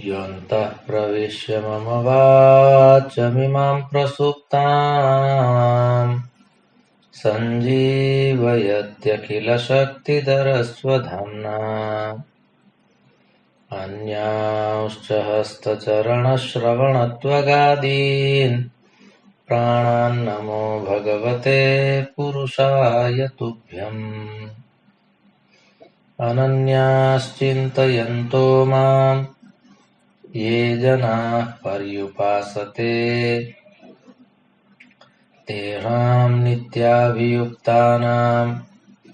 योऽन्तः प्रविश्य मम वाचमिमां प्रसुप्ताम् सञ्जीवयत्यखिलशक्तिधरस्वधाम्ना अन्यांश्च हस्तचरणश्रवणत्वगादीन् प्राणान्नमो भगवते पुरुषाय तुभ्यम्। अनन्याश्चिन्तयन्तो माम् ये जनाः पर्युपासते तेषां नित्याभियुक्तानां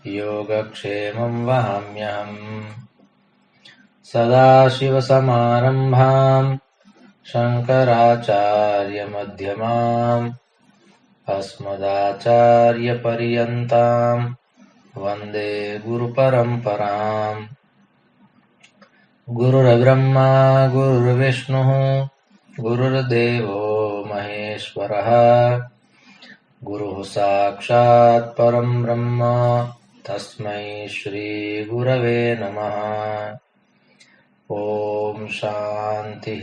योगक्षेमं वहाम्यहम्। सदाशिवसमारम्भां शङ्कराचार्यमध्यमाम् अस्मदाचार्यपर्यन्तां वन्दे गुरुपरम्पराम्। गुरुर्ब्रह्मा गुरुर्विष्णुः गुरुर्देवो महेश्वरः गुरुः साक्षात् परं ब्रह्म तस्मै श्रीगुरवे नमः। ॐ शान्तिः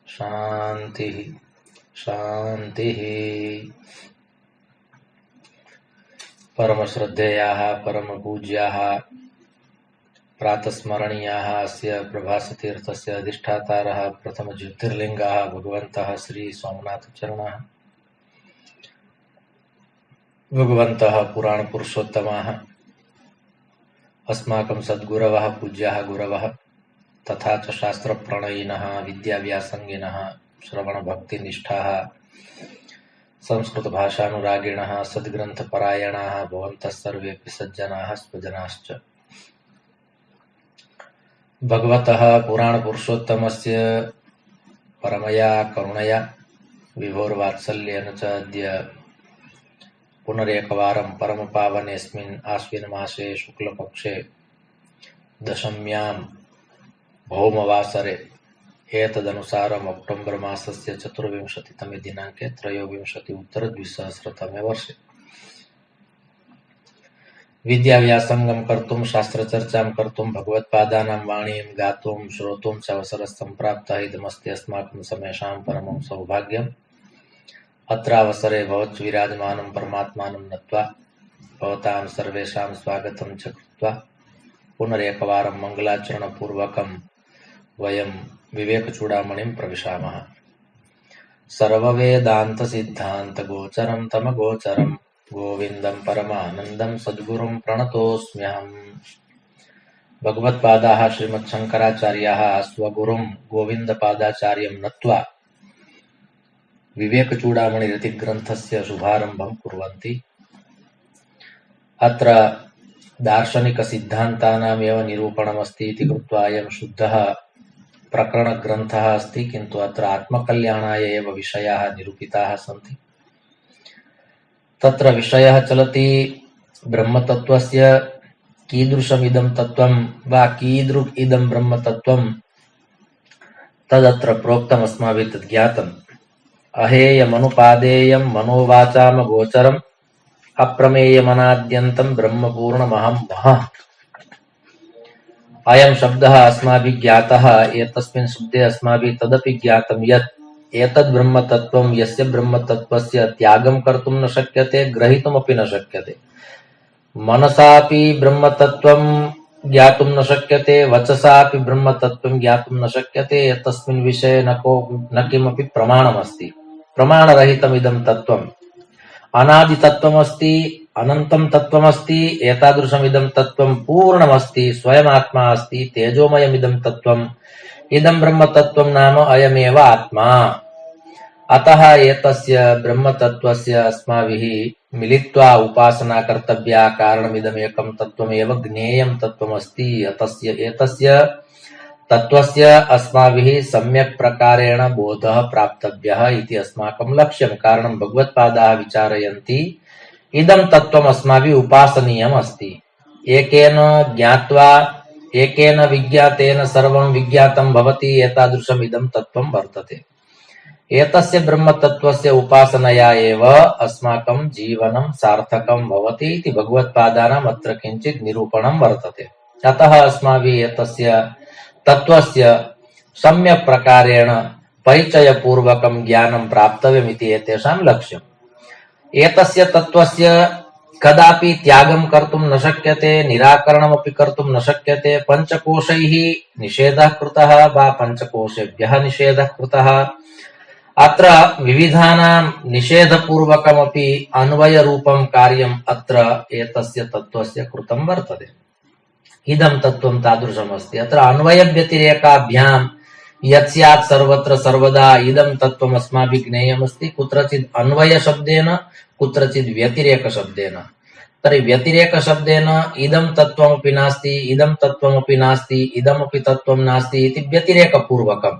शान्तिः शान्तिः। परमश्रद्धेयाः परमपूज्याः प्रातस्मरणीयाः अस्य प्रभासतीर्थस्य अधिष्ठातारः प्रथमज्योतिर्लिङ्गाः भगवन्तः श्री सोमनाथचरणाः, भगवन्तः पुराणपुरुषोत्तमाः, अस्माकं सद्गुरवः पूज्याः गुरवः तथा च शास्त्रप्रणयिनः विद्याव्यासङ्गिनः श्रवणभक्तिनिष्ठाः संस्कृतभाषानुरागिणः सद्ग्रन्थपरायणाः भवन्तः सर्वेऽपि सज्जनाः स्वजनाश्च। भगवतः पुराणपुरुषोत्तमस्य परमया करुणया विभोर्वात्सल्येन च अद्य पुनरेकवारं परमपावनेऽस्मिन् आश्विनमासे शुक्लपक्षे दशम्यां भौमवासरे एतदनुसारम् अक्टोबर् मासस्य 24तमे दिनाङ्के 23 वर्षे विद्याव्यासङ्गं कर्तुं शास्त्रचर्चां कर्तुं भगवत्पादानां वाणीं गातुं श्रोतुं च अवसरः सम्प्राप्तः। इदमस्ति अस्माकं समेषां परमं सौभाग्यम्। अत्रावसरे भवद्विराजमानं परमात्मानं नत्वा भवतां सर्वेषां स्वागतं च कृत्वा पुनरेकवारं मङ्गलाचरणपूर्वकं वयं विवेकचूडामणिं प्रविशामः। सर्ववेदान्तसिद्धान्तगोचरं तमगोचरं गोविन्दं परमानन्दं सद्गुरुं प्रणतोऽस्म्यहम्। भगवत्पादाः श्रीमच्छङ्कराचार्याः स्वगुरुं गोविन्दपादाचार्यं नत्वा विवेकचूडामणिरिति ग्रन्थस्य शुभारम्भं कुर्वन्ति। अत्र दार्शनिकसिद्धान्तानामेव निरूपणमस्ति इति कृत्वा अयं शुद्धः प्रकरणग्रन्थः अस्ति, किन्तु अत्र आत्मकल्याणाय एव विषयाः निरूपिताः सन्ति। तत्र विषयः चलति ब्रह्मतत्त्वस्य कीदृशमिदं तत्त्वं वा कीदृक् इदं ब्रह्मतत्त्वं तदत्र प्रोक्तम् अस्माभिः तद्ज्ञातम्। अहेयमनुपादेयं मनोवाचामगोचरम् अप्रमेयमनाद्यन्तं ब्रह्मपूर्णमहं महः। अयं शब्दः अस्माभिः ज्ञातः। एतस्मिन् शब्दे अस्माभिः तदपि ज्ञातं यत् एतद् ब्रह्मतत्त्वं यस्य ब्रह्मतत्त्वस्य त्यागं कर्तुं न शक्यते, ग्रहीतुमपि न शक्यते। मनसापि ब्रह्मतत्त्वं ज्ञातुं न शक्यते, वचसापि ब्रह्मतत्त्वं ज्ञातुं न शक्यते। एतस्मिन् विषये न किमपि प्रमाणमस्ति। प्रमाणरहितमिदं तत्त्वम् अनादितत्त्वमस्ति, अनन्तं तत्त्वमस्ति। एतादृशमिदं तत्त्वं पूर्णमस्ति, स्वयमात्मा अस्ति, तेजोमयमिदं तत्त्वम्। इदं ब्रह्मतत्त्वं नाम अयमेव आत्मा। अतः एतस्य ब्रह्मतत्त्वस्य अस्माभिः मिलित्वा उपासना कर्तव्या। कारणमिदमेकं तत्त्वमेव ज्ञेयं तत्त्वमस्ति। एतस्य तत्त्वस्य अस्माभिः सम्यक् प्रकारेण बोधः प्राप्तव्यः इति अस्माकं लक्ष्यं। कारणं भगवत्पादाः विचारयन्ति इदं तत्त्वम् अस्माभिः उपासनीयम् अस्ति। एकेन ज्ञात्वा एकेन विज्ञातेन सर्वं विज्ञातं भवति, एतादृशम् इदं तत्त्वं वर्तते। एतस्य ब्रह्मतत्त्वस्य उपासनया एव अस्माकं जीवनं सार्थकं भवति इति भगवत्पादानाम् अत्र किञ्चित् निरूपणं वर्तते। अतः अस्माभिः एतस्य तत्त्वस्य सम्यक् प्रकारेण परिचयपूर्वकं ज्ञानं प्राप्तव्यमिति एतेषां लक्ष्यम्। एतस्य तत्त्वस्य कदापि त्यागं कर्तुं न शक्यते, निराकरणमपि कर्तुं न शक्यते। पञ्चकोशैः निषेधः कृतः वा पञ्चकोशेभ्यः निषेधः कृतः। अत्र विविधानां निषेधपूर्वकमपि अन्वयरूपं कार्यम् अत्र एतस्य तत्त्वस्य कृतं वर्तते। इदं तत्त्वं तादृशमस्ति। अत्र अन्वयव्यतिरेकाभ्यां यत् स्यात् सर्वत्र सर्वदा इदं तत्त्वम् अस्माभिः ज्ञेयमस्ति, कुत्रचित् अन्वयशब्देन कुत्रचित् व्यतिरेकशब्देन। तर्हि व्यतिरेकशब्देन इदं तत्त्वमपि नास्ति, इदं तत्त्वमपि नास्ति, इदमपि तत्त्वं नास्ति इति व्यतिरेकपूर्वकम्।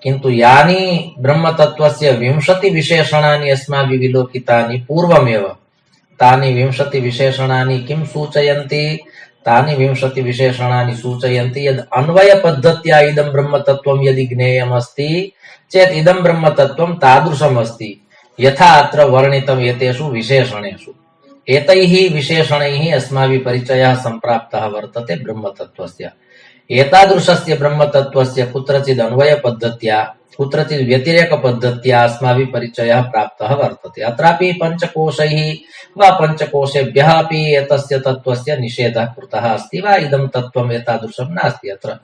किन्तु यानि ब्रह्मतत्त्वस्य 20 विशेषणानि अस्माभिः विलोकितानि पूर्वमेव, तानि 20 विशेषणानि किं सूचयन्ति? तानि 20 विशेषणानि सूचयन्ति यद् अन्वयपद्धत्या इदं ब्रह्मतत्त्वं यदि ज्ञेयमस्ति चेत् इदं ब्रह्मतत्त्वं तादृशमस्ति यथा अत्र वर्णितम् एतेषु विशेषणेषु। एतैः विशेषणैः अस्माभिः परिचयः सम्प्राप्तः वर्तते ब्रह्मतत्त्वस्य। एतादृशस्य ब्रह्मतत्त्वस्य कुत्रचित् अन्वयपद्धत्या कुत्रचित् व्यतिरेकपद्धत्या अस्माभिः परिचयः प्राप्तः वर्तते। अत्रापि पञ्चकोशैः वा पञ्चकोशेभ्यः अपि एतस्य तत्त्वस्य निषेधः कृतः अस्ति वा इदं तत्त्वम् एतादृशं नास्ति। अत्र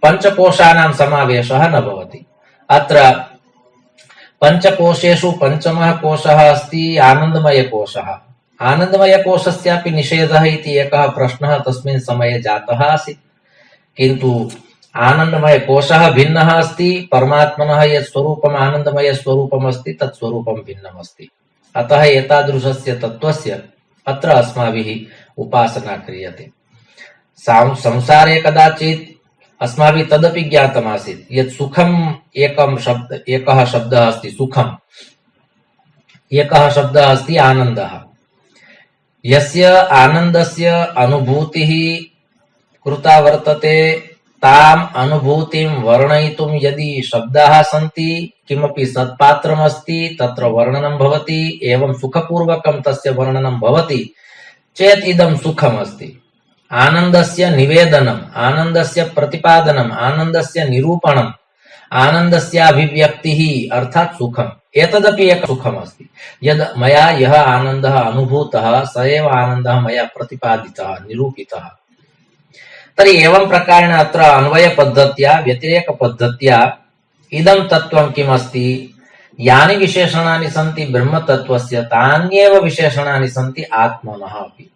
पञ्चकोशानां समावेशः न भवति। अत्र पञ्चकोशेषु पञ्चमः कोशः अस्ति आनन्दमयकोशः। आनन्दमयकोशस्यापि निषेधः इति एकः प्रश्नः तस्मिन् समये जातः आसीत्। किन्तु आनन्दमयकोशः भिन्नः अस्ति, परमात्मनः यत् स्वरूपम् आनन्दमयस्वरूपम् अस्ति तत् स्वरूपं भिन्नम् अस्ति। अतः एतादृशस्य तत्त्वस्य अत्र अस्माभिः उपासना क्रियते। संसारे कदाचित् अस्माभिः तदपि ज्ञातमासीत् यत् सुखम् एकः शब्दः अस्ति, सुखम् एकः शब्दः अस्ति आनन्दः। यस्य आनन्दस्य अनुभूतिः कृता वर्तते ताम् अनुभूतिं वर्णयितुं यदि शब्दाः सन्ति, किमपि सत्पात्रमस्ति तत्र वर्णनं भवति, एवं सुखपूर्वकं तस्य वर्णनं भवति चेत् इदं सुखमस्ति। आनन्दस्य निवेदनम्, आनन्दस्य प्रतिपादनम्, आनन्दस्य निरूपणम्, आनन्दस्य अभिव्यक्तिः अर्थात् सुखम्, एतदपि एक सुखमस्ति। यद् मया यः आनन्दः अनुभूतः स एव आनन्दः मया प्रतिपादितः, निरूपितः। तर्हि एवं प्रकारेण अत्र अन्वयपद्धत्या व्यतिरेकपद्धत्या इदं तत्त्वं किमस्ति? यानि विशेषणानि सन्ति ब्रह्मतत्त्वस्य तान्येव विशेषणानि सन्ति आत्मनः अपि।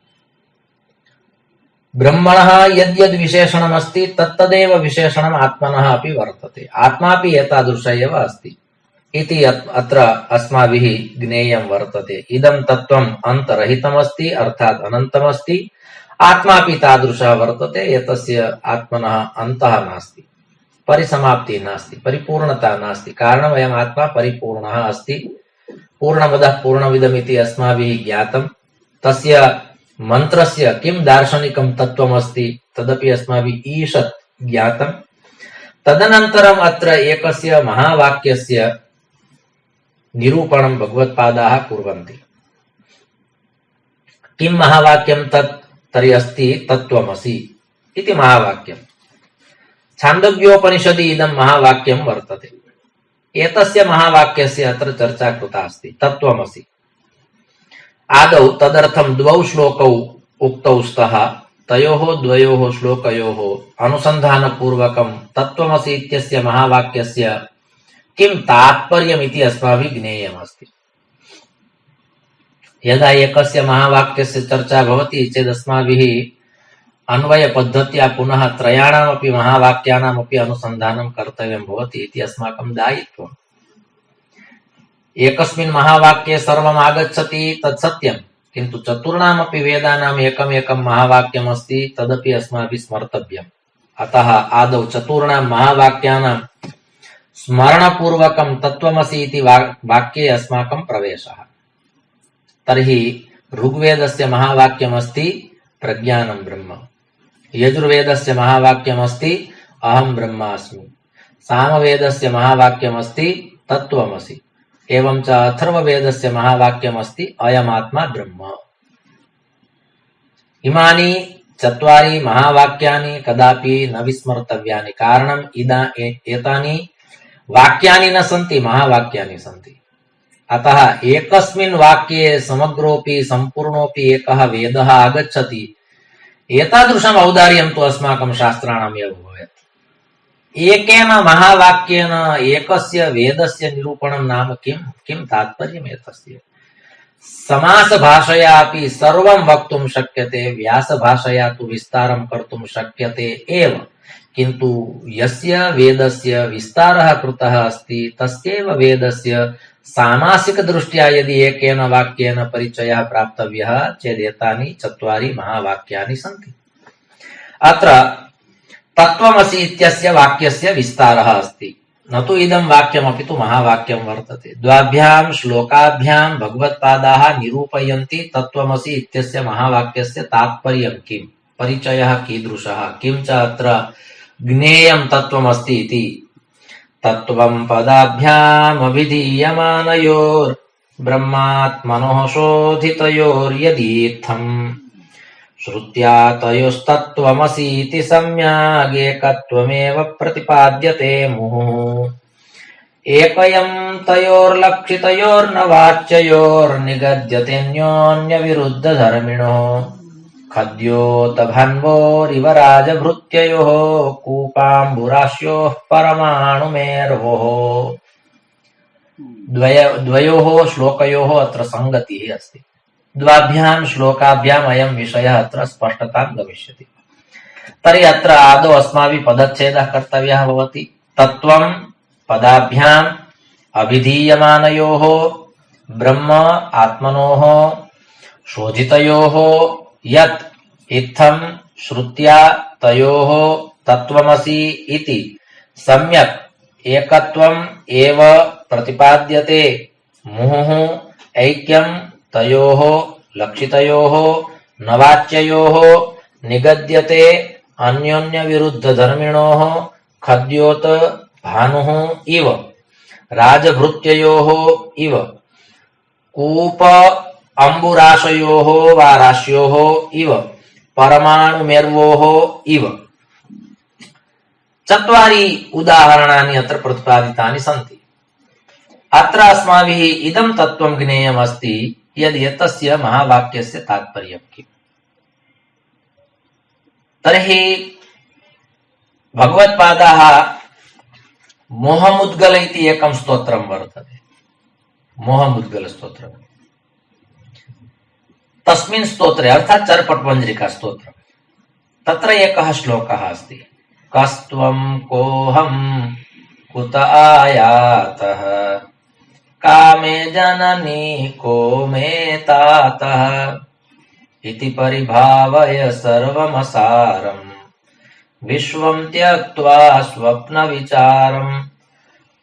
ब्रह्मणः यद्यद् विशेषणमस्ति तत्तदेव विशेषणम् आत्मनः अपि वर्तते। आत्मापि एतादृश एव अस्ति इति अत्र अस्माभिः ज्ञेयं वर्तते। इदं तत्त्वम् अन्तरहितमस्ति अर्थात् अनन्तमस्ति। आत्मापि तादृशः वर्तते, एतस्य आत्मनः अन्तः नास्ति, परिसमाप्तिः नास्ति, परिपूर्णता नास्ति। कारणम् अयम् आत्मा परिपूर्णः अस्ति। पूर्णमदः पूर्णमिदमिति अस्माभिः ज्ञातम्। तस्य मन्त्रस्य किं दार्शनिकं तत्त्वमस्ति तदपि अस्माभिः ईषत् ज्ञातम्। तदनन्तरम् अत्र एकस्य महावाक्यस्य निरूपणं भगवत्पादाः कुर्वन्ति। किं महावाक्यं तत्? तर्हि अस्ति तत्त्वमसि इति महावाक्यम्। छान्दोग्योपनिषदि इदं महावाक्यं वर्तते। एतस्य महावाक्यस्य अत्र चर्चा कृता अस्ति, तत्त्वमसि। आदौ तदर्थं 2 श्लोकौ उक्तौ स्तः। तयोः द्वयोः श्लोकयोः अनुसन्धानपूर्वकं तत्त्वमसि इत्यस्य महावाक्यस्य किं तात्पर्यमिति अस्माभिः ज्ञेयमस्ति। यदा एकस्य महावाक्यस्य चर्चा भवति चेत् अस्माभिः अन्वयपद्धत्या पुनः त्रयाणामपि महावाक्यानामपि अनुसन्धानं कर्तव्यं भवति इति अस्माकं दायित्वम्। एकस्मिन् महावाक्ये सर्वम् आगच्छति तत् सत्यं, किन्तु चतुर्णामपि वेदानाम् एकमेकं महावाक्यमस्ति, तदपि अस्माभिः स्मर्तव्यम्। अतः आदौ चतुर्णां महावाक्यानां स्मरणपूर्वकं तत्त्वमसि इति वाक्ये अस्माकं प्रवेशः। तर्हि ऋग्वेदस्य महावाक्यमस्ति प्रज्ञानं ब्रह्म, यजुर्वेदस्य महावाक्यमस्ति अहं ब्रह्मास्मि, सामवेदस्य महावाक्यमस्ति तत्त्वमसि, एवं च अथर्ववेदस्य महावाक्यमस्ति अयमात्मा ब्रह्म। इमानि चत्वारि महावाक्यानि कदापि न विस्मर्तव्यानि, कारणम् एतानि वाक्यानि न सन्ति, महावाक्यानि सन्ति। अतः एकस्मिन् वाक्ये समग्रोऽपि सम्पूर्णोऽपि एकः वेदः आगच्छति, एतादृशम् औदार्यं तु अस्माकं शास्त्राणाम् एव भवेत्। एकेन महावाक्येन एकस्य वेदस्य निरूपणं नाम किं तात्पर्यम् एतस्य? समासभाषया अपि सर्वं वक्तुं शक्यते, व्यासभाषया तु विस्तारं कर्तुं शक्यते एव, किन्तु यस्य वेदस्य विस्तारः कृतः अस्ति तस्यैव वेदस्य सामासिक दृष्ट्या यदि एकेन वाक्येन परिचयः प्राप्तव्यः चेत् एतानि चत्वारि महावाक्यानि सन्ति। अत्र तत्त्वमसि इत्यस्य वाक्यस्य विस्तारः अस्ति, न तु इदं वाक्यमपि तु महावाक्यं वर्तते। द्वाभ्यां श्लोकाभ्यां भगवत्पादाः निरूपयन्ति तत्त्वमसि इत्यस्य महावाक्यस्य तात्पर्यं किम्, परिचयः कीदृशः, किं च अत्र ज्ञेयं तत्त्वमस्ति इति। तत्त्वं पदाभ्याम् अभिधीयमानयोर् ब्रह्मात्मनोः शोधितयोर्यदीर्थम् श्रुत्या तयोस्तत्त्वमसीति सम्यगेकत्वमेव प्रतिपाद्यते मुहुः। एकयं तयोर्लक्षितयोर्न वाच्ययोर्निगद्यतेऽन्योन्यविरुद्धधर्मिणो खद्योत भन्वोरिव राजभृत्ययोः कूपाम्बुराश्योः परमाणुमेर्वोः। द्वयोः श्लोकयोः अत्र संगतिः अस्ति। द्वाभ्यां श्लोकाभ्याम् अयं विषयः अत्र स्पष्टतां गमिष्यति। तर्हि अत्र आदौ अस्माभिः पदच्छेदः कर्तव्यः भवति। तत्त्वं पदाभ्याम् अभिधीयमानयोः ब्रह्म आत्मनोः शोधितयोः यत् इत्थं श्रुत्या तयोः तत्त्वमसि इति सम्यक् एकत्वम् एव प्रतिपाद्यते मुहुः। ऐक्यं तयोः लक्षितयोः नवाच्ययोः निगद्यते अन्योन्यविरुद्धधर्मिणोः खद्योत भानुः इव राजभृत्ययोः इव कूप अम्बुराशयोः वा राश्योः इव परमाणुमेर्वोः इव। चत्वारि उदाहरणानि अत्र प्रतिपादितानि सन्ति। अत्र अस्माभिः इदं तत्त्वं ज्ञेयमस्ति यद् एतस्य महावाक्यस्य तात्पर्यं किम्। तर्हि भगवत्पादाः मोहमुद्गल इति एकं स्तोत्रं वर्तते, मोहमुद्गलस्तोत्रम्। तस्मिन् स्तोत्रे अर्थात् चरपट्मञ्जरिका स्तोत्रम्, तत्र एकः श्लोकः अस्ति, कस्त्वं कोऽहं कुत आयातः कामे जननी को मे तातः इति परिभावय सर्वमसारम् विश्वं त्यक्त्वा स्वप्नविचारम्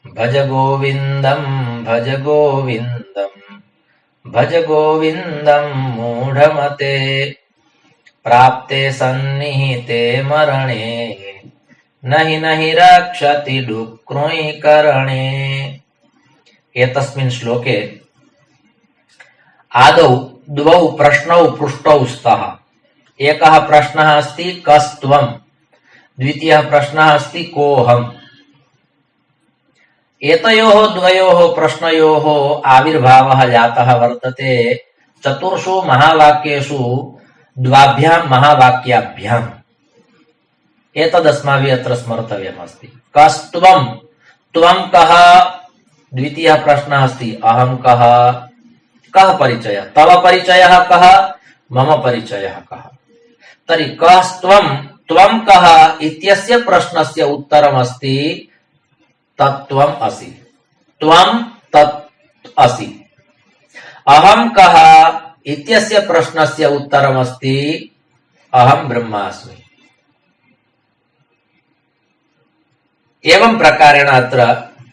भज गोविन्दं भज गोविन्दं भज गोविन्दं मूढमते प्राप्ते सन्निहिते मरणे नहि नहि रक्षति डुक्रोञ्करणे। एतस्मिन् श्लोके आदौ द्वौ प्रश्नौ पृष्टौ स्तः। एकः प्रश्नः अस्ति कस्त्वं, द्वितीयः प्रश्नः अस्ति कोऽहम्। एतयोः द्वयोः प्रश्नयोः आविर्भावः जातः वर्तते चतुर्षु महावाक्येषु द्वाभ्यां महावाक्याभ्याम्। एतदस्माभिः अत्र स्मर्तव्यमस्ति। कस्त्वं, त्वं कः? द्वितीयः प्रश्नः अस्ति अहं कः? कः परिचयः? तव परिचयः कः? मम परिचयः कः? तर्हि कस्त्वं, त्वं कः इत्यस्य प्रश्नस्य उत्तरमस्ति तत्त्वम् असि, त्वं तत् असि। अहं कः इत्यस्य प्रश्नस्य उत्तरमस्ति अहं ब्रह्मास्मि। एवं प्रकारेण अत्र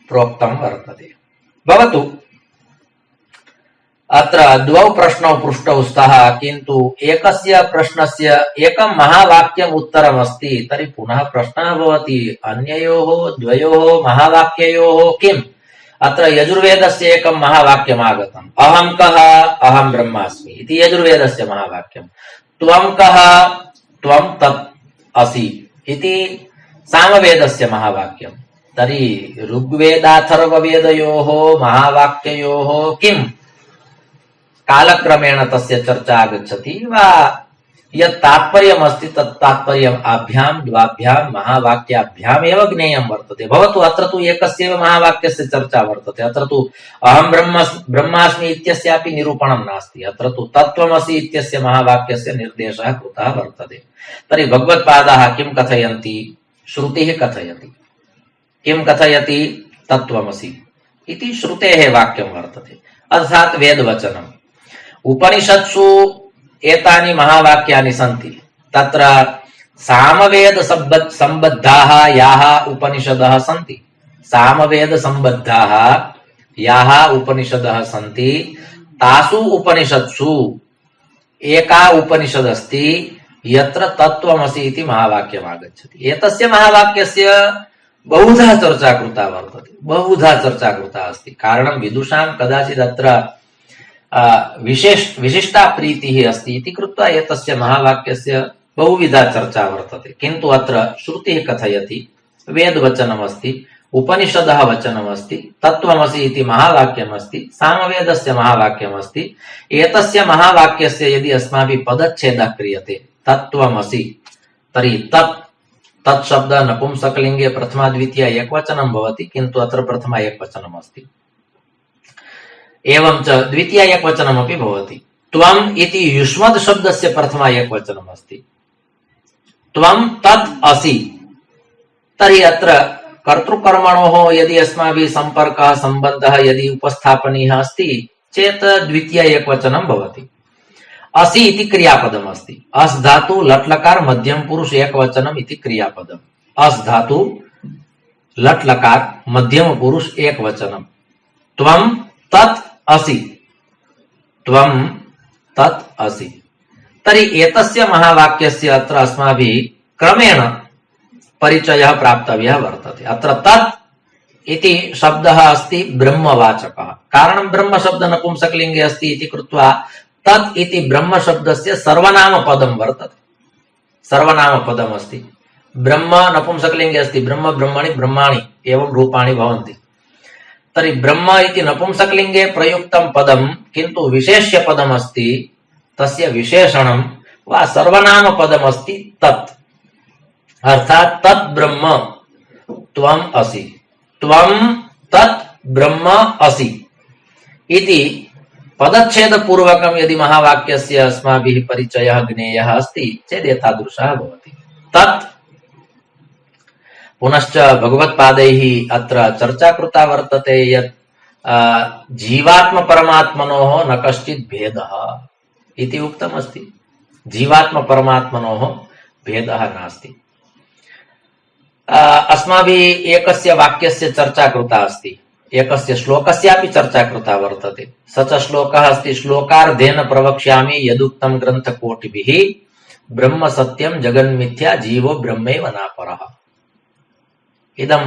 प्रोक्तं वर्तते। भवतु अत्र द्वौ प्रश्नौ पृष्टौ स्तः, किन्तु एकस्य प्रश्नस्य एकं महावाक्यम् उत्तरमस्ति। तर्हि पुनः प्रश्नः भवति, अन्ययोः द्वयोः महावाक्ययोः किम्? अत्र यजुर्वेदस्य एकं महावाक्यम् आगतम्, अहं कः, अहं ब्रह्मास्मि इति यजुर्वेदस्य महावाक्यम्। त्वं कः, त्वं तत् असि इति सामवेदस्य महावाक्यम्। तर्हि ऋग्वेदाथर्ववेदयोः महावाक्ययोः किम्? कालक्रमेण तस्य चर्चा आगच्छति वा यत् तात्पर्यमस्ति तत् तात्पर्यम् आभ्यां द्वाभ्यां महावाक्याभ्यामेव ज्ञेयं वर्तते। भवतु अत्र तु एकस्यैव महावाक्यस्य चर्चा वर्तते। अत्र तु अहं ब्रह्मास्मि इत्यस्यापि निरूपणं नास्ति। अत्र तु तत्त्वमसि इत्यस्य महावाक्यस्य निर्देशः कृतः वर्तते। तर्हि भगवत्पादाः किं कथयन्ति? श्रुतिः कथयति। किं कथयति? तत्त्वमसि इति श्रुतेः वाक्यं वर्तते, अर्थात् वेदवचनम्। उपनिषत्सु एतानि महावाक्यानि सन्ति। तत्र सामवेद सम्बद्धाः याः उपनिषदः सन्ति, सामवेद सम्बद्धाः याः उपनिषदः सन्ति, तासु उपनिषत्सु एका उपनिषदस्ति यत्र तत्त्वमसि इति महावाक्यम् आगच्छति। एतस्य महावाक्यस्य बहुधा चर्चा कृता वर्तते, बहुधा चर्चा कृता अस्ति। कारणं विदुषां कदाचित् अत्र विशिष्टा प्रीतिः अस्ति इति कृत्वा एतस्य महावाक्यस्य बहुविधा चर्चा वर्तते। किन्तु अत्र श्रुतिः कथयति, वेदवचनमस्ति, उपनिषदः वचनमस्ति, तत्त्वमसि इति महावाक्यमस्ति, सामवेदस्य महावाक्यमस्ति। एतस्य महावाक्यस्य यदि अस्माभिः पदच्छेदः क्रियते, तत्त्वमसि, तर्हि तत् शब्दः नपुंसकलिङ्गे प्रथमा द्वितीया एकवचनं भवति, किन्तु अत्र प्रथमा एकवचनमस्ति। एवं च द्वितीया एकवचनमपि भवति। त्वम् इति युष्मद् शब्दस्य प्रथमा एकवचनमस्ति। त्वं तत् असि। तर्हि अत्र कर्तृकर्मणोः यदि अस्माभिः सम्पर्कः सम्बन्धः यदि उपस्थापनीयः अस्ति चेत् द्वितीया एकवचनं भवति। असि इति क्रियापदम् अस्ति। अस् धातु लट् लकार मध्यम पुरुष एकवचनम् इति क्रियापदम्। अस् धातु लट् लकार मध्यम पुरुष एकवचनम्। त्वं तत् असि, त्वं तत् असि। तर्हि एतस्य महावाक्यस्य अत्र अस्माभिः क्रमेण परिचयः प्राप्तव्यः वर्तते। अत्र तत् इति शब्दः अस्ति ब्रह्मवाचकः। कारणं ब्रह्मशब्द नपुंसकलिङ्गे अस्ति इति कृत्वा तत् इति ब्रह्मशब्दस्य सर्वनामपदं वर्तते। सर्वनामपदम् अस्ति। ब्रह्म नपुंसकलिङ्गे अस्ति, ब्रह्म ब्रह्मणि ब्रह्माणि एवं रूपाणि भवन्ति। तर्हि ब्रह्म इति नपुंसकलिङ्गे प्रयुक्तं पदं किन्तु विशेष्य पदमस्ति, तस्य विशेषणं वा सर्वनामपदमस्ति तत्। अर्थात् तत् ब्रह्म त्वम् असि, त्वं तत् ब्रह्म असि इति पदच्छेदपूर्वकं यदि महावाक्यस्य अस्माभिः परिचयः ज्ञेयः अस्ति चेत् एतादृशः भवति। तत् पुनश्च भगवत्पादैः अत्र चर्चा कृता वर्तते यत् जीवात्म परमात्मनोः न कश्चित् भेदः इति उक्तमस्ति। जीवात्म परमात्मनोः भेदः नास्ति। अस्माभिः एकस्य वाक्यस्य चर्चा कृता अस्ति, एकस्य श्लोकस्यापि चर्चा कृता वर्तते। स च श्लोकः अस्ति, श्लोकार्धेन प्रवक्ष्यामि यदुक्तं ग्रन्थकोटिभिः ब्रह्म सत्यं जगन्मिथ्या जीवो ब्रह्मैव नापरः। इदं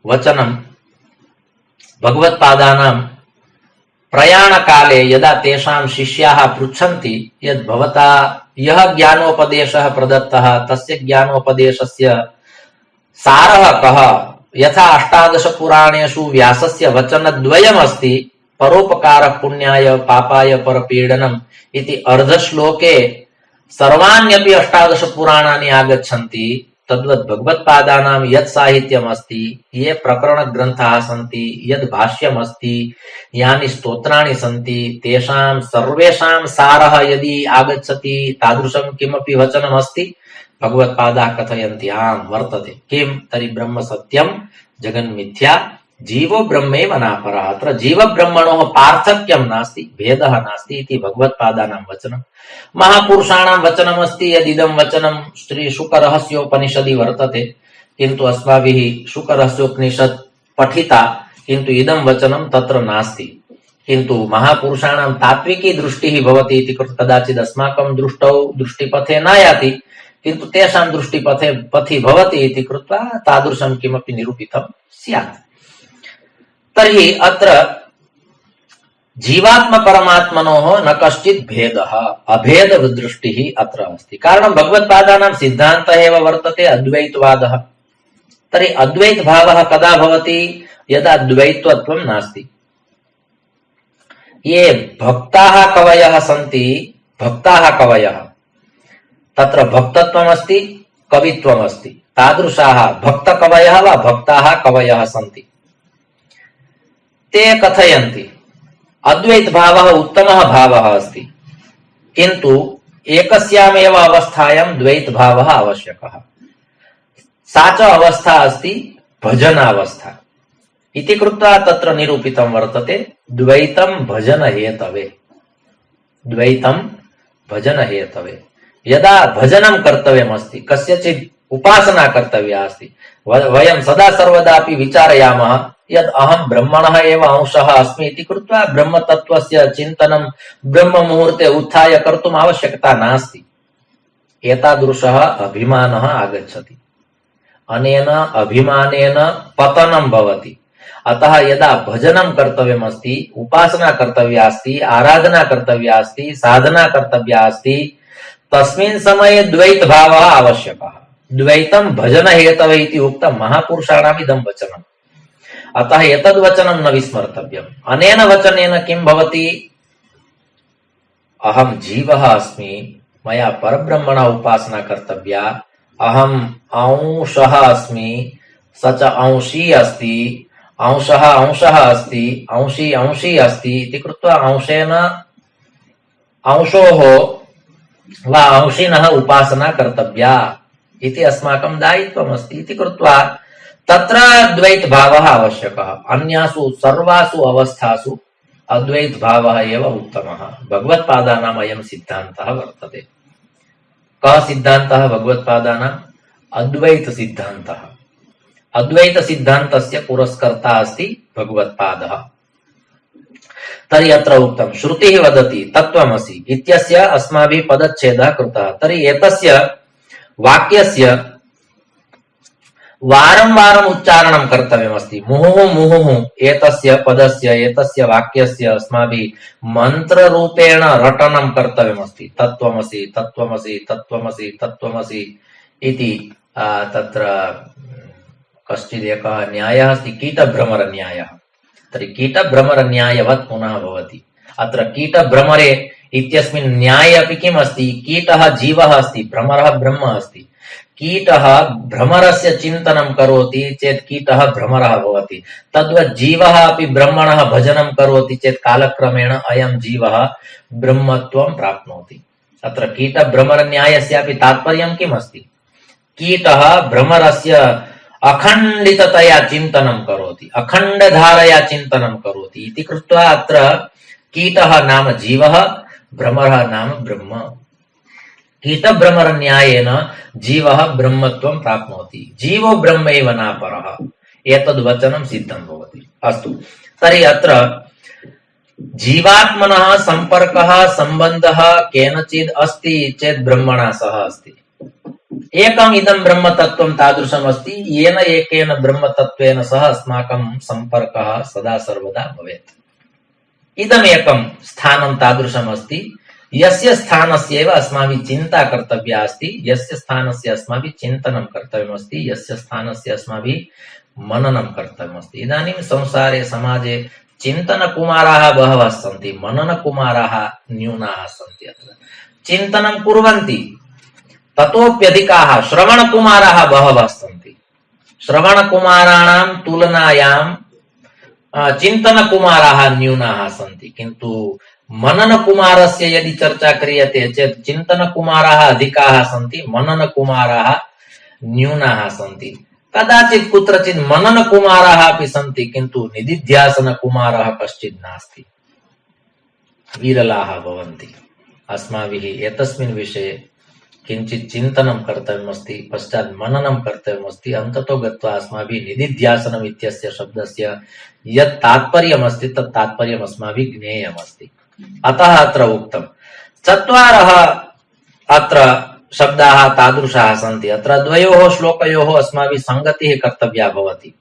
वचनं भगवत्पादानां प्रयाणकाले यदा तेषां शिष्याः पृच्छन्ति यद् भवता यः ज्ञानोपदेशः प्रदत्तः तस्य ज्ञानोपदेशस्य सारः कः? यथा 18 पुराणेषु व्यासस्य वचनद्वयमस्ति, परोपकारः पुण्याय पापाय परपीडनम् इति अर्धश्लोके सर्वाण्यपि 18 पुराणानि आगच्छन्ति। तद्वत् भगवत्पादानां यत् साहित्यमस्ति, ये प्रकरणग्रन्थाः सन्ति, यद् भाष्यमस्ति, यानि स्तोत्राणि सन्ति, तेषां सर्वेषां सारः यदि आगच्छति तादृशं किमपि वचनमस्ति, भगवत्पादाः कथयन्ति आम् वर्तते। किं? तर्हि ब्रह्म सत्यं जगन्मिथ्या जीवो ब्रह्मैव नापरः। अत्र जीवब्रह्मणोः पार्थक्यं नास्ति, भेदः नास्ति इति भगवत्पादानां वचनं। महापुरुषाणां वचनमस्ति यदिदं वचनं श्रीशुकरहस्योपनिषदि वर्तते। किन्तु अस्माभिः शुकरहस्योपनिषत् पठिता, किन्तु इदं वचनं तत्र नास्ति। किन्तु महापुरुषाणां तात्विकी दृष्टिः भवति इति कृत्वा कदाचित् अस्माकं दृष्टिपथे न याति, किन्तु तेषां पथि भवति इति कृत्वा तादृशं किमपि निरूपितं स्यात्। तर्हि अत्र जीवात्म परमात्मनोः न कश्चित् भेदः, अभेद दृष्टिः अत्र अस्ति। कारणं भगवत्पादानां सिद्धान्तः एव वर्तते अद्वैतवादः। तर्हि अद्वैत भावः कदा भवति? यदा द्वैतत्वं नास्ति। ये भक्ताः कवयः सन्ति, भक्ताः कवयः, तत्र भक्तत्वमस्ति, कवित्वमस्ति, तादृशाः भक्तकवयः वा भक्ताः कवयः सन्ति। ते कथयन्ति अद्वैत भावः उत्तमः भावः अस्ति, किन्तु एकस्यामेव अवस्थायां द्वैत भावः आवश्यकः। सा च अवस्था अस्ति भजनावस्था इति कृत्वा तत्र निरूपितं वर्तते द्वैतं भजन हेतवे, द्वैतं भजन हेतवे। यदा भजनं कर्तव्यमस्ति, कस्यचित् उपासना कर्तव्या अस्ति, वयं सदा सर्वदापि विचारयामः यद् अहं ब्रह्मणः एव अंशः अस्मि इति कृत्वा ब्रह्मतत्त्वस्य चिन्तनं ब्रह्म मुहूर्ते उत्थाय कर्तुम् आवश्यकता नास्ति। एतादृशः अभिमानः आगच्छति, अनेन अभिमानेन पतनं भवति। अतः यदा भजनं कर्तव्यमस्ति, उपासना कर्तव्या अस्ति, आराधना कर्तव्या अस्ति, साधना कर्तव्या अस्ति, तस्मिन् समये द्वैत भावः आवश्यकः। द्वैतं भजन हेतवे इति उक्तं महापुरुषाणाम् इदं वचनम्। अतः एतद् वचनं न विस्मर्तव्यम्। अनेन वचनेन किं भवति? अहं जीवः अस्मि, मया परब्रह्मणः उपासना कर्तव्या, अहम् अंशः अस्मि, स च अंशी अस्ति, अंशः अंशः अस्ति, अंशी अंशी अस्ति इति कृत्वा अंशेन अंशोः वा अंशिनः उपासना कर्तव्या इति अस्माकं दायित्वमस्ति इति कृत्वा तत्र द्वैत भावः आवश्यकः। अन्यासु सर्वासु अवस्थासु अद्वैत भावः एव उत्तमः। भगवत्पादानाम् अयं सिद्धान्तः वर्तते। कः सिद्धान्तः भगवत्पादानाम्? अद्वैत सिद्धान्तः। अद्वैत सिद्धान्तस्य पुरस्कर्ता अस्ति भगवत्पादः। तर्हि अत्र उक्तं श्रुतिः वदति तत्त्वमसि इत्यस्य अस्माभिः पदच्छेदः कृतः। तर्हि एतस्य वाक्यस्य वारं वारम् उच्चारणं कर्तव्यमस्ति। मुहुः मुहुः एतस्य पदस्य, एतस्य वाक्यस्य अस्माभिः मन्त्ररूपेण रटनं कर्तव्यमस्ति। तत्त्वमसि तत्त्वमसि तत्त्वमसि तत्त्वमसि इति तत्र कश्चित् एकः न्यायः अस्ति, कीटभ्रमरन्यायः। तर्हि कीटभ्रमरन्यायवत् पुनः भवति। अत्र कीटभ्रमरे इत्यस्मिन् न्याये अपि किम् अस्ति? कीटः जीवः अस्ति, भ्रमरः ब्रह्म अस्ति। कीटः भ्रमरस्य चिन्तनं करोति चेत् कीटः भ्रमरः भवति। तद्वत् जीवः अपि ब्रह्मणः भजनं करोति चेत् कालक्रमेण अयं जीवः ब्रह्मत्वं प्राप्नोति। अत्र कीटभ्रमरन्यायस्यापि तात्पर्यं किम् अस्ति? कीटः भ्रमरस्य अखण्डिततया चिन्तनं करोति, अखण्डधारया चिन्तनं करोति इति कृत्वा अत्र कीटः नाम जीवः, भ्रमरः नाम ब्रह्म। कीटभ्रमरन्यायेन जीवः ब्रह्मत्वं प्राप्नोति। जीवो ब्रह्मैव नापरः। एतद् वचनं सिद्धं भवति। अस्तु, तर्हि अत्र जीवात्मनः सम्पर्कः सम्बन्धः केनचित् अस्ति चेत् ब्रह्मणा सह अस्ति। एकम् इदं ब्रह्मतत्त्वं तादृशम् अस्ति येन एकेन ब्रह्मतत्त्वेन सह अस्माकं सम्पर्कः सदा सर्वदा भवेत्। इदमेकं स्थानं तादृशम् अस्ति यस्य स्थानस्यैव अस्माभिः चिन्ता कर्तव्या अस्ति, यस्य स्थानस्य अस्माभिः चिन्तनं कर्तव्यमस्ति, यस्य स्थानस्य अस्माभिः मननं कर्तव्यमस्ति। इदानीं संसारे समाजे चिन्तनकुमाराः बहवः सन्ति, मननकुमाराः न्यूनाः सन्ति। अत्र चिन्तनं कुर्वन्ति, ततोप्यधिकाः श्रवणकुमाराः बहवः सन्ति। श्रवणकुमाराणां तुलनायां चिन्तनकुमाराः न्यूनाः सन्ति, किन्तु मननकुमारस्य यदि चर्चा क्रियते चेत् चिन्तनकुमाराः अधिकाः सन्ति, मननकुमाराः न्यूनाः सन्ति। कदाचित् कुत्रचित् मननकुमाराः अपि सन्ति, किन्तु निदिध्यासनकुमारः कश्चित् नास्ति, विरलाः भवन्ति। अस्माभिः एतस्मिन् विषये किञ्चित् चिन्तनं कर्तव्यमस्ति, पश्चात् मननं कर्तव्यमस्ति। अन्ततो गत्वा अस्माभिः निदिध्यासनम् इत्यस्य शब्दस्य यत् तात्पर्यमस्ति तत् तात्पर्यम् अस्माभिः ज्ञेयमस्ति। अतः अत्र उक्तम्। चत्वारः अत्र शब्दाः तादृशाः सन्ति। अत्र द्वयोः श्लोकयोः अस्माभिः सङ्गतिः कर्तव्या भवति।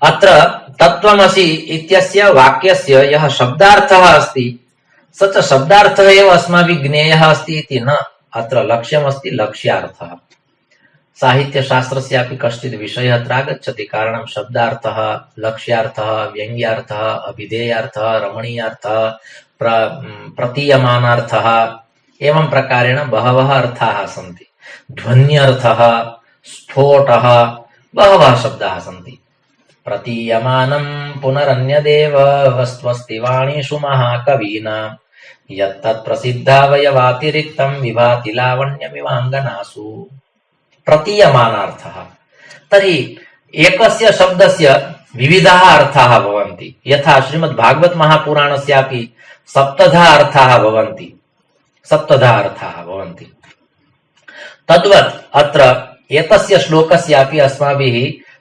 अत्र तत्त्वमसि इत्यस्य वाक्यस्य यः शब्दार्थः अस्ति स च शब्दार्थः एव अस्माभिः ज्ञेयः अस्ति इति न। अत्र लक्ष्यमस्ति लक्ष्यार्थः। साहित्यशास्त्रस्यापि कश्चित् विषयः अत्र आगच्छति। कारणं शब्दार्थः, लक्ष्यार्थः, व्यङ्ग्यार्थः, अभिधेयार्थः, रमणीयार्थः, प्रतीयमानार्थः, एवं प्रकारेण बहवः अर्थाः सन्ति। ध्वन्यर्थः, स्फोटः, बहवः शब्दाः सन्ति। प्रतीयमानं पुनरन्यदेव वस्त्वस्ति वाणीषु महाकवीनां यत्तत् प्रसिद्धावयवातिरिक्तं विभाति लावण्यमिवाङ्गनासु। प्रतीयमानार्थः। तर्हि एकस्य शब्दस्य विविधाः अर्थाः भवन्ति। यथा श्रीमद्भागवत महापुराणस्यापि सप्तधा अर्थाः भवन्ति। तद्वत् अत्र एतस्य श्लोकस्यापि अस्माभिः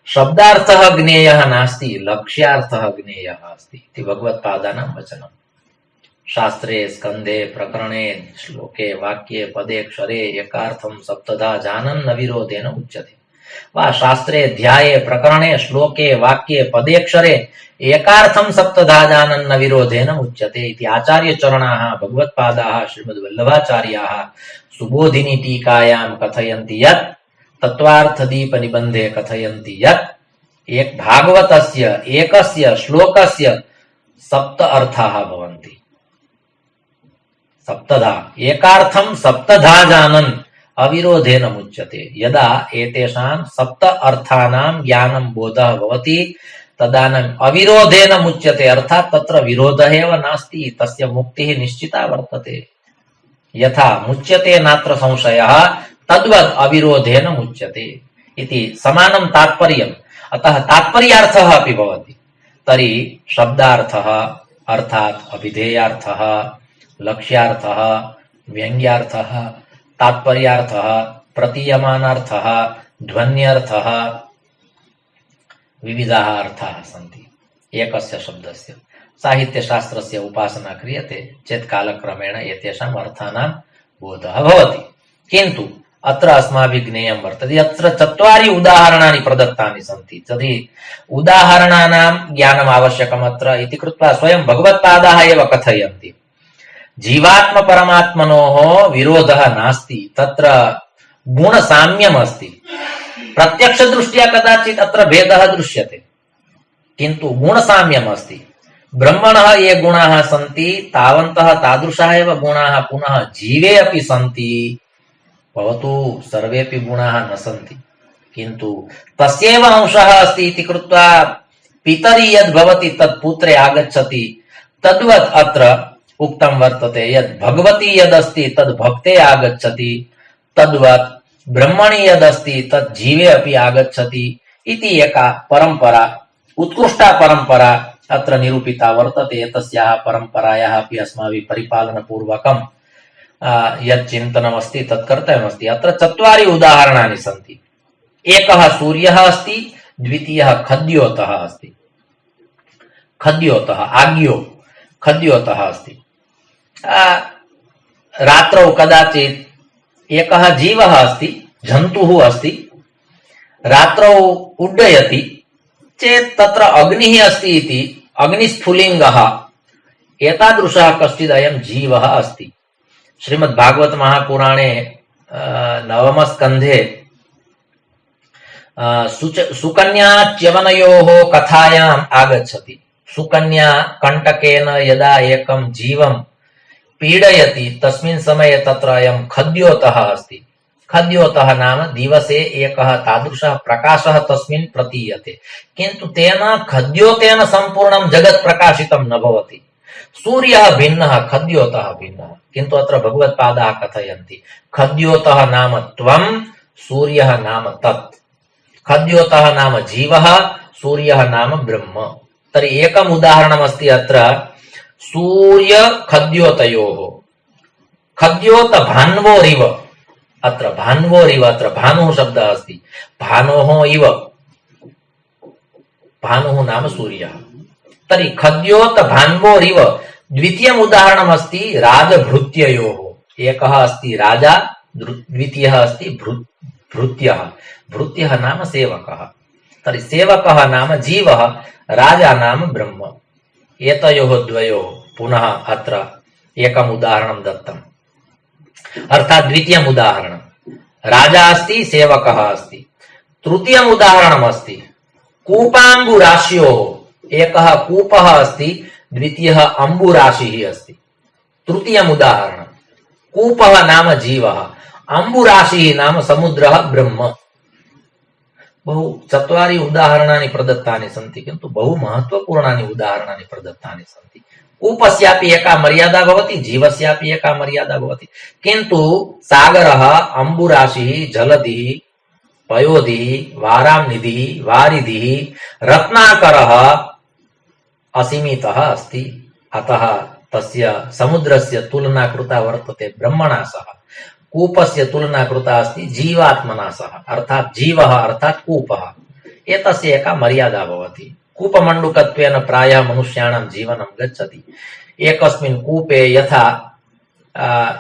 शब्दार्थः ज्ञेयः नास्ति, लक्ष्यार्थः ज्ञेयः अस्ति इति भगवत्पादानां वचनम्। शास्त्रे, स्कन्धे, प्रकरणे, श्लोके, वाक्ये, पदे, क्षरे एकार्थं सप्तधा जानन् न विरोधेन उच्यते। वा शास्त्रे, ध्याये, प्रकरणे, श्लोके, वाक्ये, पदे, क्षरे एकार्थं सप्तधा जानन् न विरोधेन उच्यते इति आचार्यचरणाः भगवत्पादाः श्रीमद्वल्लभाचार्याः सुबोधिनी टीकायां कथयन्ति यत् तत्त्वार्थदीप निबन्धे कथयन्ति यत् एक भागवतस्य एकस्य श्लोकस्य सप्त अर्थाः भवन्ति। सप्तधा एकार्थं सप्तधा जानन् अविरोधेन मुच्यते। यदा एतेषां सप्त अर्थानां ज्ञानं बोधः भवति तदानीम् अविरोधेन मुच्यते। अर्थात् तत्र विरोधः एव नास्ति, तस्य मुक्तिः निश्चिता वर्तते। यथा मुच्यते नात्र संशयः तद्वद् अविरोधेन मुच्यते इति समानं तात्पर्यम्। अतः तात्पर्यार्थः अपि भवति। तर्हि शब्दार्थः अर्थात् अभिधेयार्थः, लक्ष्यार्थः, व्यङ्ग्यार्थः, तात्पर्यार्थः, प्रतीयमानार्थः, ध्वन्यर्थः, विविधाः अर्थाः सन्ति एकस्य शब्दस्य। साहित्यशास्त्रस्य उपासना क्रियते चेत् कालक्रमेण एतेषाम् अर्थानां बोधः भवति। किन्तु अत्र अस्माभिः ज्ञेयं वर्तते। अत्र चत्वारि उदाहरणानि प्रदत्तानि सन्ति। तर्हि उदाहरणानां ज्ञानम् आवश्यकम् अत्र इति कृत्वा स्वयं भगवत्पादाः एव कथयन्ति। जीवात्म परमात्मनोः विरोधः नास्ति, तत्र गुणसाम्यम् अस्ति। प्रत्यक्षदृष्ट्या कदाचित् अत्र भेदः दृश्यते, किन्तु गुणसाम्यम् अस्ति। ब्रह्मणः ये गुणाः सन्ति तावन्तः तादृशाः एव गुणाः पुनः जीवे अपि सन्ति। भवतु सर्वेपि गुणाः न सन्ति, किन्तु तस्यैव अंशः अस्ति इति कृत्वा पितरि यद् भवति तत् पुत्रे आगच्छति। तद्वत् अत्र उक्तं वर्तते यद् भगवती यदस्ति तद् भक्ते आगच्छति, तद्वत् ब्रह्मणि यदस्ति तद् जीवे अपि आगच्छति इति एका परम्परा, उत्कृष्टा परम्परा अत्र निरूपिता वर्तते। तस्याः परम्परायाः अपि अस्माभिः परिपालनपूर्वकं यत् चिन्तनमस्ति तत् कर्तव्यमस्ति। अत्र चत्वारि उदाहरणानि सन्ति। एकः सूर्यः अस्ति, द्वितीयः खद्योतः अस्ति। आग्यो खद्योतः अस्ति। रात्रौ कदाचित् एकः जीवः अस्ति, जन्तुः अस्ति, रात्रौ उड्डयति चेत् तत्र अग्निः अस्ति इति अग्निस्फुलिङ्गः एतादृशः कश्चित् अयं जीवः अस्ति। श्रीमद्भागवत महापुराणे नवमस्कन्धे सुकन्याच्यवनयोः कथायाम् आगच्छति। सुकन्या कण्टकेन यदा एकं जीवं पीडयति तस्मिन् समये तत्र अयं खद्योतः अस्ति। खद्योतः नाम दिवसे एकः तादृशः प्रकाशः तस्मिन् प्रतीयते, किन्तु तेन खद्योतेन सम्पूर्णं जगत् प्रकाशितं न भवति। सूर्यः भिन्नः, खद्योतः भिन्नः, किन्तु अत्र भगवत्पादाः कथयन्ति खद्योतः नाम त्वं, सूर्यः नाम तत्। खद्योतः नाम जीवः, सूर्यः नाम ब्रह्म। तर्हि एकम् उदाहरणमस्ति अत्र सूर्य खद्योतयोः। खद्योत भान्वोरिव, अत्र भान्वोरिव, अत्र भानुः शब्दः अस्ति, भानोः इव, भानुः नाम सूर्यः। तर्हि खद्योत भान्वोरिव द्वितीयम् उदाहरणमस्ति राजभृत्ययोः। एकः अस्ति राजा, द्वितीयः अस्ति भृत्यः। भृत्यः नाम सेवकः। तर्हि सेवकः नाम जीवः, राजा नाम ब्रह्म। एतयोः द्वयोः पुनः अत्र एकम् उदाहरणं दत्तम्, अर्थात् द्वितीयम् उदाहरणं राजा अस्ति, सेवकः अस्ति। तृतीयम् उदाहरणमस्ति कूपाम्बुराश्योः। एकः कूपः अस्ति, द्वितीयः अम्बुराशिः अस्ति। तृतीयम् उदाहरणं कूपः नाम जीवः, अम्बुराशिः नाम समुद्रः ब्रह्म। बहु चत्वारि उदाहरणानि प्रदत्तानि सन्ति, किन्तु बहु महत्वपूर्णानि उदाहरणानि प्रदत्तानि सन्ति। कूपस्यापि एका मर्यादा भवति, जीवस्यापि एका मर्यादा भवति, किन्तु सागरः, अम्बुराशिः, जलधिः, पयोधिः, वाराम्निधिः, वारिधिः, रत्नाकरः असीमितः अस्ति। अतः तस्य समुद्रस्य तुलना कृता वर्तते ब्रह्मणा सह, कूपस्य तुलना कृता अस्ति जीवात्मना सह, अर्थात् जीवः अर्थात् कूपः। एतस्य एका मर्यादा भवति। कूपमण्डुकत्वेन प्रायः मनुष्याणां जीवनं गच्छति। एकस्मिन् कूपे यथा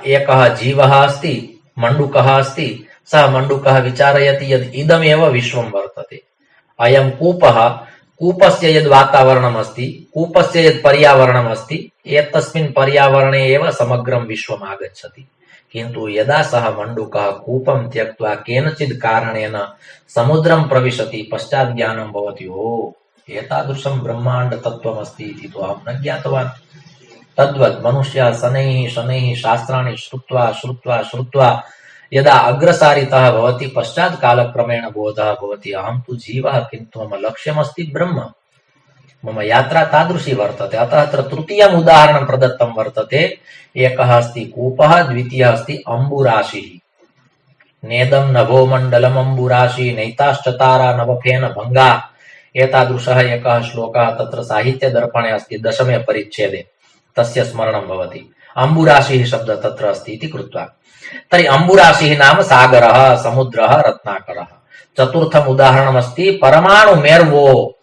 एकः जीवः अस्ति, मण्डुकः अस्ति, सः मण्डुकः विचारयति यद् इदमेव विश्वं वर्तते। अयं कूपः, कूपस्य यद् वातावरणम् अस्ति, कूपस्य यद् पर्यावरणम् अस्ति, एतस्मिन् पर्यावरणे एव समग्रं विश्वम् आगच्छति। किन्तु यदा सः मण्डुकः कूपं त्यक्त्वा केनचित् कारणेन समुद्रं प्रविशति, पश्चात् ज्ञानं भवति, ओ एतादृशं ब्रह्माण्ड तत्त्वमस्ति इति तु अहं न ज्ञातवान्। तद्वत् मनुष्यः शनैः शनैः शास्त्राणि श्रुत्वा श्रुत्वा श्रुत्वा यदा अग्रसारितः भवति, पश्चात् कालक्रमेण बोधः भवति, अहं तु जीवः, किन्तु मम लक्ष्यमस्ति ब्रह्म, मम यात्रा तादृशी वर्तते। अतः अत्र तृतीयम् उदाहरणं प्रदत्तं वर्तते। एकः अस्ति कूपः, द्वितीयः अस्ति अम्बुराशिः। नेदं नभो मण्डलम् अम्बुराशि नैताश्चतारा नवफेन भङ्गा। एतादृशः एकः श्लोकः तत्र साहित्यदर्पणे अस्ति, 10मे परिच्छेदे, तस्य स्मरणं भवति। अम्बुराशिः शब्दः तत्र अस्ति इति कृत्वा। तर्हि अम्बुराशिः नाम सागरः, समुद्रः, रत्नाकरः। चतुर्थम् उदाहरणमस्ति परमाणु मेर्वो।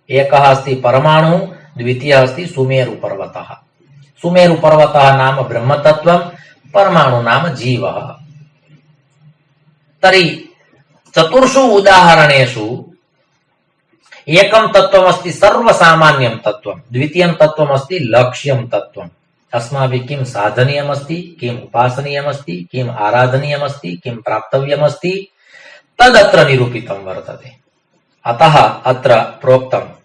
एकः अस्ति परमाणु, द्वितीयः अस्ति सुमेरुपर्वतः। सुमेरुपर्वतः नाम ब्रह्मतत्त्वं, परमाणु नाम जीवः। तर्हि चतुर्षु उदाहरणेषु एकं तत्त्वमस्ति सर्वसामान्यं तत्त्वं, द्वितीयं तत्त्वमस्ति लक्ष्यं तत्त्वम्। अस्माभिः किं साधनीयमस्ति, किम् उपासनीयमस्ति, किम् आराधनीयमस्ति, किं प्राप्तव्यमस्ति, तदत्र निरूपितं वर्तते। अतः अत्र प्रोक्तं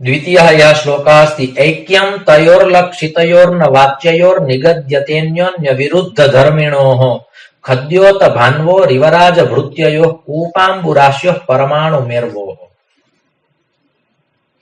द्वितीयः यः श्लोकः अस्ति, ऐक्यं तयोर्लक्षितयोर्न वाच्ययोर्निगद्यतेऽन्योन्य विरुद्ध धर्मिणोः खद्योत भान्वो रिवराज भृत्ययोः कूपाम्बुराश्योः परमाणु मेर्वोः।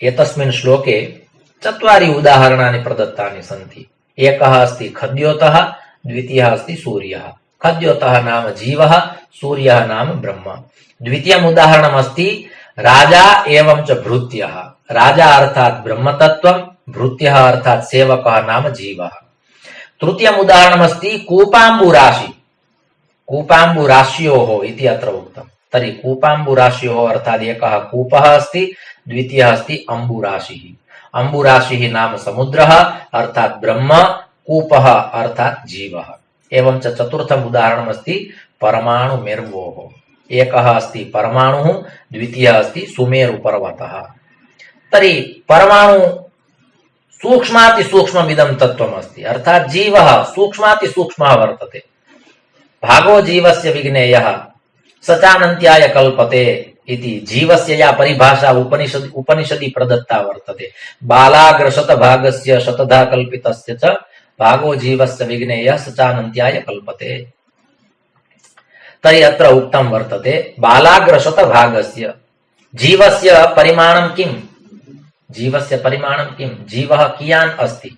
एतस्मिन् श्लोके चत्वारि उदाहरणानि प्रदत्तानि सन्ति। एकः अस्ति खद्योतः, द्वितीयः अस्ति सूर्यः। खद्योतः नाम जीवः, सूर्यः नाम ब्रह्म। द्वितीयम् उदाहरणमस्ति राजा एवं च भृत्यः। राजा अर्थात् ब्रह्मतत्त्वं, भृत्यः अर्थात् सेवकः नाम जीवः। तृतीयम् उदाहरणमस्ति कूपाम्बुराशि, कूपाम्बुराश्योः इति अत्र उक्तम्। तर्हि कूपाम्बुराश्योः अर्थात् एकः कूपः अस्ति, द्वितीयः अस्ति अम्बुराशिः। अम्बुराशिः नाम समुद्रः अर्थात् ब्रह्म, कूपः अर्थात् जीवः। एवं च चतुर्थम् उदाहरणमस्ति परमाणु मेर्वोः। एकः अस्ति परमाणुः, द्वितीयः अस्ति सुमेरुपर्वतः। तर्हि परमाणु सूक्ष्मातिसूक्ष्ममिदं तत्त्वमस्ति, अर्थात् जीवः सूक्ष्मातिसूक्ष्मः वर्तते। भागो जीवस्य विज्ञेयः स चानन्त्याय कल्पते इति जीवस्य या परिभाषा उपनिषदि प्रदत्ता वर्तते। बालाग्रशतभागस्य शतधा कल्पितस्य च भागो जीवस्य विज्ञेयः स चानन्त्याय कल्पते। तर्हि अत्र उक्तं वर्तते बालाग्रशतभागस्य जीवस्य परिमाणं किम्? जीवस्य परिमाणं किम्? जीवः कियान् अस्ति?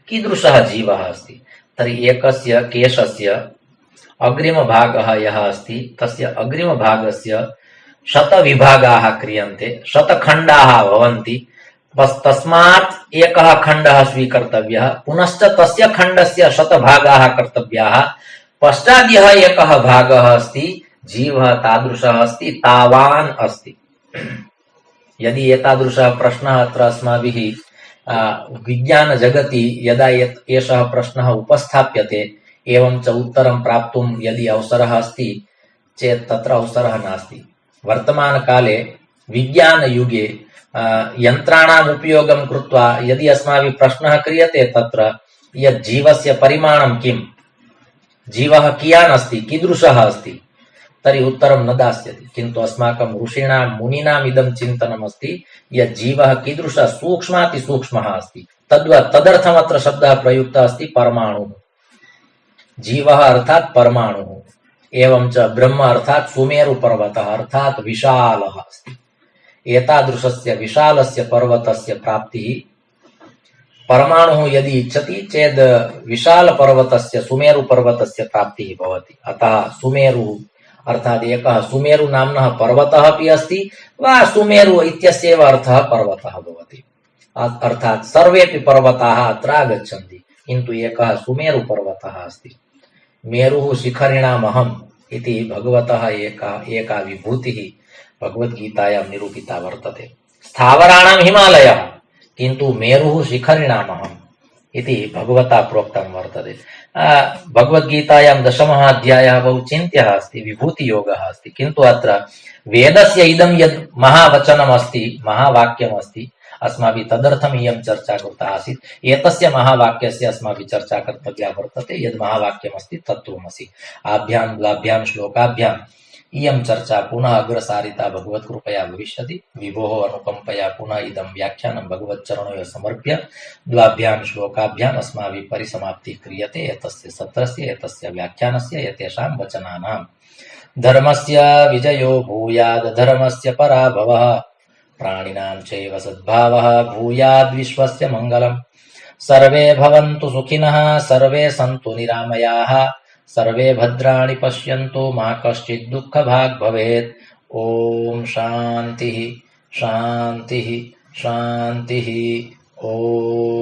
कीदृशः जीवः अस्ति? तर्हि एकस्य केशस्य अग्रिमभागः यः अस्ति, तस्य अग्रिमभागस्य शतविभागाः क्रियन्ते, शतखण्डाः भवन्ति। तस्मात् एकः खण्डः स्वीकर्तव्यः, पुनश्च तस्य खण्डस्य शतभागाः कर्तव्याः, पश्चात् यः एकः भागः अस्ति, जीवः तादृशः अस्ति, तावान् अस्ति। यदि एतादृशः प्रश्नः अत्र अस्माभिः विज्ञानजगति यदा एषः प्रश्नः उपस्थाप्यते, एवं च उत्तरं प्राप्तुं यदि अवसरः अस्ति चेत् तत्र अवसरः नास्ति। वर्तमानकाले विज्ञानयुगे यन्त्राणाम् उपयोगं कृत्वा यदि अस्माभिः प्रश्नः क्रियते तत्र यत् जीवस्य परिमाणं किम्, जीवः कियान् अस्ति, कीदृशः अस्ति, तर्हि उत्तरं न दास्यति। किन्तु अस्माकं ऋषीणां मुनीनाम् इदं चिन्तनम् अस्ति यत् जीवः कीदृशः सूक्ष्मातिसूक्ष्मः अस्ति, तदर्थमत्र शब्दः प्रयुक्तः अस्ति परमाणुः। जीवः अर्थात् परमाणुः, एवं च ब्रह्म अर्थात् सुमेरुपर्वतः अर्थात् विशालः अस्ति। एतादृशस्य विशालस्य पर्वतस्य प्राप्तिः परमाणुः यदि इच्छति चेद् विशालपर्वतस्य सुमेरुपर्वतस्य प्राप्तिः भवति। अतः सुमेरुः अर्थात् एकः सुमेरु नाम्नः पर्वतः अपि अस्ति वा सुमेरु इत्यस्यैव अर्थः पर्वतः भवति। अर्थात् सर्वेपि पर्वताः अत्र आगच्छन्ति, किन्तु एकः सुमेरु पर्वतः अस्ति। मेरुः शिखरिणामहम् इति भगवतः एका विभूतिः भगवद्गीतायां निरूपिता वर्तते। स्थावराणां हिमालयः, किन्तु मेरुः शिखरिणामहम् इति भगवता प्रोक्तं वर्तते। भगवद्गीतायां 10मः अध्यायः बहु चिन्त्यः अस्ति, विभूतियोगः अस्ति। किन्तु अत्र वेदस्य इदं यद् महावचनम् अस्ति, महावाक्यम् अस्ति, अस्माभिः तदर्थम् इयं चर्चा कृता आसीत्। एतस्य महावाक्यस्य अस्माभिः चर्चा कर्तव्या वर्तते। यद् महावाक्यम् अस्ति तत्त्वमसि। आभ्यां द्वाभ्यां श्लोकाभ्याम् इयं चर्चा पुनः अग्रसारिता भगवत्कृपया भविष्यति। विभोः अनुकम्पया पुनः इदं व्याख्यानं भगवच्चरणयोः समर्प्य द्वाभ्यां श्लोकाभ्याम् अस्माभिः परिसमाप्तिः क्रियते एतस्य सत्रस्य, एतस्य व्याख्यानस्य, एतेषां वचनानाम्। धर्मस्य विजयो भूयाद् धर्मस्य पराभवः, प्राणिनां चैव सद्भावः भूयाद् विश्वस्य मङ्गलम्। सर्वे भवन्तु सुखिनः, सर्वे सन्तु निरामयाः, सर्वे भद्राणि पश्यन्तु, मा कश्चित् दुःखभाग् भवेत्। ॐ शान्तिः शान्तिः शान्तिः। ॐ